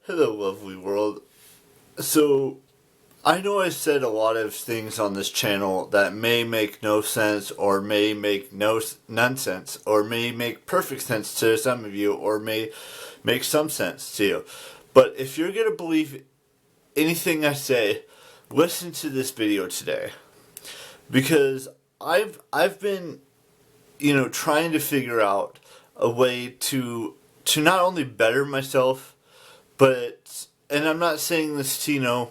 Hello, lovely world. So, I know I said a lot of things on this channel that may make no sense, or may make nonsense, or may make perfect sense to some of you, or may make some sense to you. But if you're going to believe anything I say, listen to this video today. Because I've been, trying to figure out a way to not only better myself, but, and I'm not saying this to,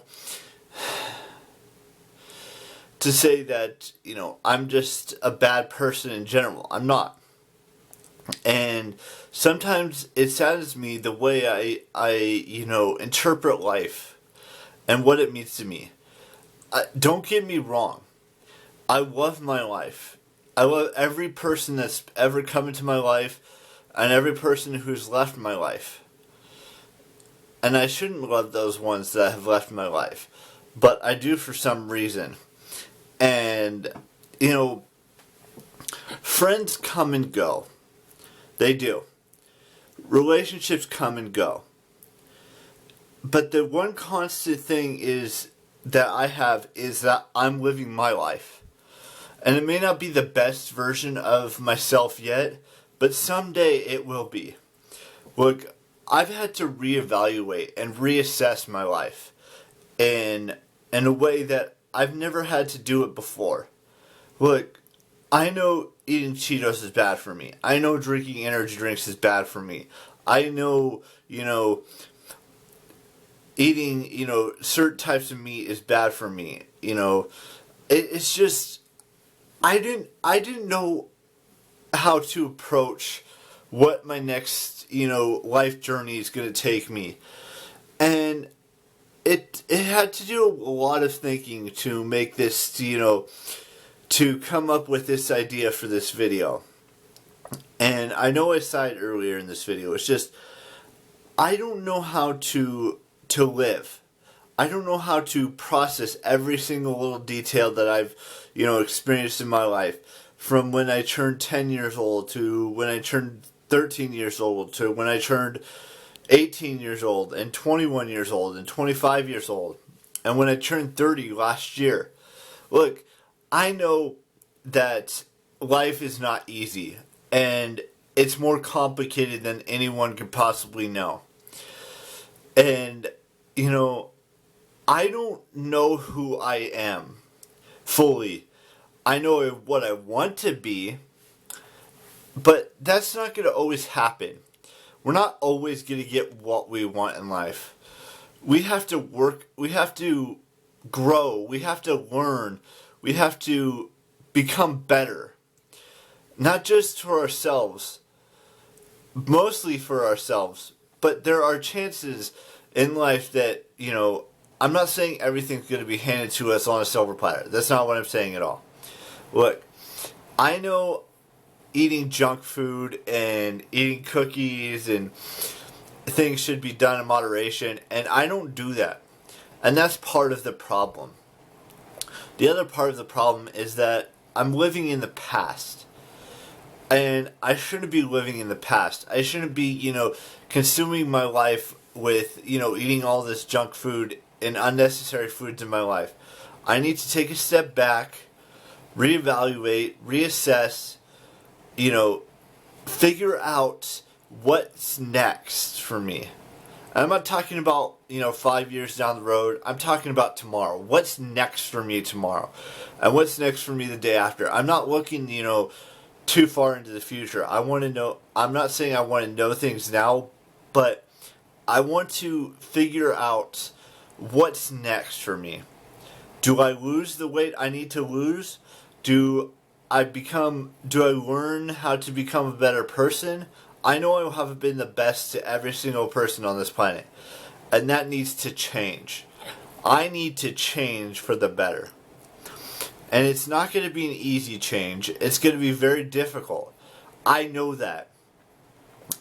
to say that, I'm just a bad person in general. I'm not. And sometimes it saddens me the way I interpret life and what it means to me. Don't get me wrong. I love my life. I love every person that's ever come into my life and every person who's left my life. And I shouldn't love those ones that have left my life. But I do for some reason. And, friends come and go. They do. Relationships come and go. But the one constant thing is that I have is that I'm living my life. And it may not be the best version of myself yet, but someday it will be. Look, I've had to reevaluate and reassess my life in a way that I've never had to do it before. Look, I know eating Cheetos is bad for me. I know drinking energy drinks is bad for me. I know, eating, certain types of meat is bad for me. It's just, I didn't know how to approach what my next, life journey is going to take me. And it had to do a lot of thinking to make this, to come up with this idea for this video. And I know I said earlier in this video, it's just, I don't know how to live. I don't know how to process every single little detail that I've, experienced in my life. From when I turned 10 years old to when I turned 13 years old to when I turned 18 years old and 21 years old and 25 years old. And when I turned 30 last year. Look, I know that life is not easy. And it's more complicated than anyone could possibly know. And, I don't know who I am fully. I know what I want to be, but that's not going to always happen. We're not always going to get what we want in life. We have to work, we have to grow, we have to learn, we have to become better. Not just for ourselves, mostly for ourselves, but there are chances in life that, I'm not saying everything's going to be handed to us on a silver platter. That's not what I'm saying at all. Look, I know eating junk food and eating cookies and things should be done in moderation, and I don't do that. And that's part of the problem. The other part of the problem is that I'm living in the past. And I shouldn't be living in the past. I shouldn't be, consuming my life with, eating all this junk food and unnecessary foods in my life. I need to take a step back, reevaluate, reassess, figure out what's next for me. And I'm not talking about, 5 years down the road. I'm talking about tomorrow. What's next for me tomorrow? And what's next for me the day after? I'm not looking, too far into the future. I want to know, I'm not saying I want to know things now, but I want to figure out what's next for me. Do I lose the weight I need to lose? Do I learn how to become a better person? I know I haven't been the best to every single person on this planet. And that needs to change. I need to change for the better. And it's not going to be an easy change. It's going to be very difficult. I know that.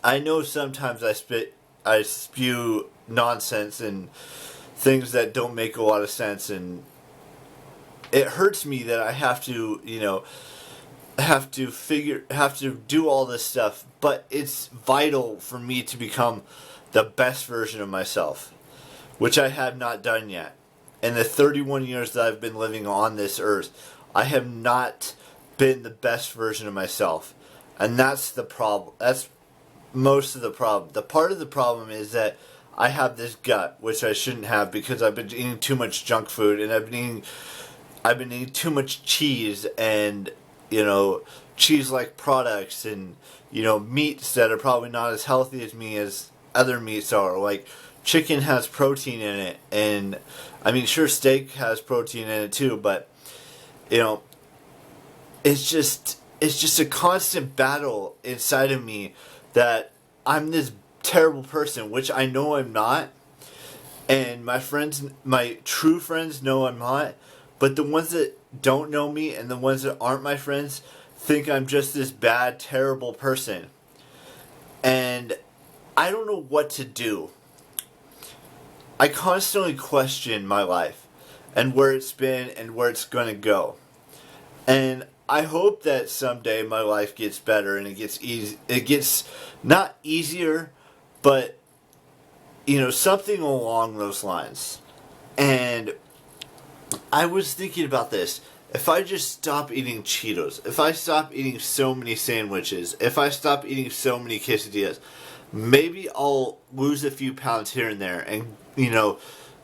I know sometimes I spew nonsense and things that don't make a lot of sense, and it hurts me that I have to, have to do all this stuff, but it's vital for me to become the best version of myself, which I have not done yet. In the 31 years that I've been living on this earth, I have not been the best version of myself. And that's the problem. That's most of the problem. The part of the problem is that I have this gut, which I shouldn't have because I've been eating too much junk food, and I've been eating too much cheese and, cheese-like products and, meats that are probably not as healthy as me as other meats are. Like, chicken has protein in it, and, sure, steak has protein in it too, but, it's just a constant battle inside of me that I'm this terrible person, which I know I'm not, and my true friends know I'm not, but the ones that don't know me and the ones that aren't my friends think I'm just this bad, terrible person, and I don't know what to do. I constantly question my life and where it's been and where it's going to go, and I hope that someday my life gets better and it gets easy. It gets not easier, but something along those lines. And I was thinking about this. If I just stop eating Cheetos, if I stop eating so many sandwiches, if I stop eating so many quesadillas, maybe I'll lose a few pounds here and there and,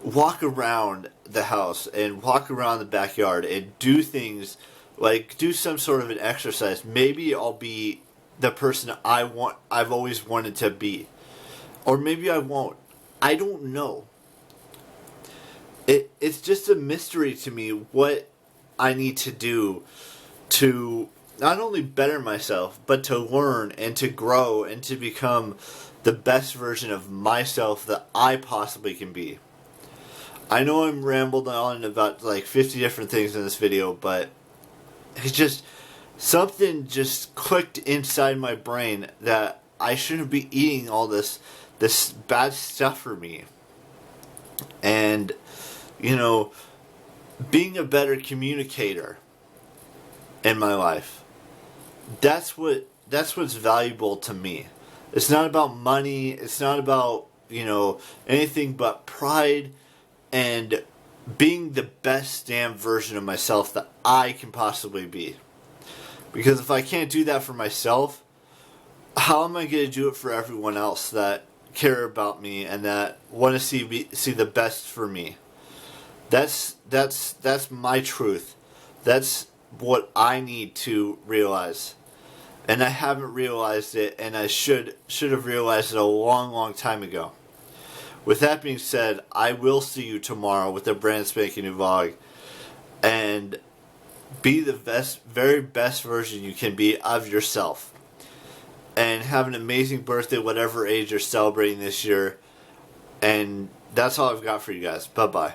walk around the house and walk around the backyard and do things like do some sort of an exercise. Maybe I'll be the person I've always wanted to be. Or maybe I won't. I don't know. It's just a mystery to me what I need to do to not only better myself, but to learn and to grow and to become the best version of myself that I possibly can be. I know I'm rambled on about like 50 different things in this video, but it's just something just clicked inside my brain that I shouldn't be eating all this bad stuff for me. And being a better communicator in my life, that's what's valuable to me. It's not about money, it's not about anything but pride and being the best damn version of myself that I can possibly be. Because if I can't do that for myself, how am I going to do it for everyone else that care about me and that want to see the best for me? That's my truth. That's what I need to realize. And I haven't realized it, and I should have realized it a long, long time ago. With that being said, I will see you tomorrow with a brand spanking new vlog. And be the very best version you can be of yourself. And have an amazing birthday, whatever age you're celebrating this year. And that's all I've got for you guys. Bye-bye.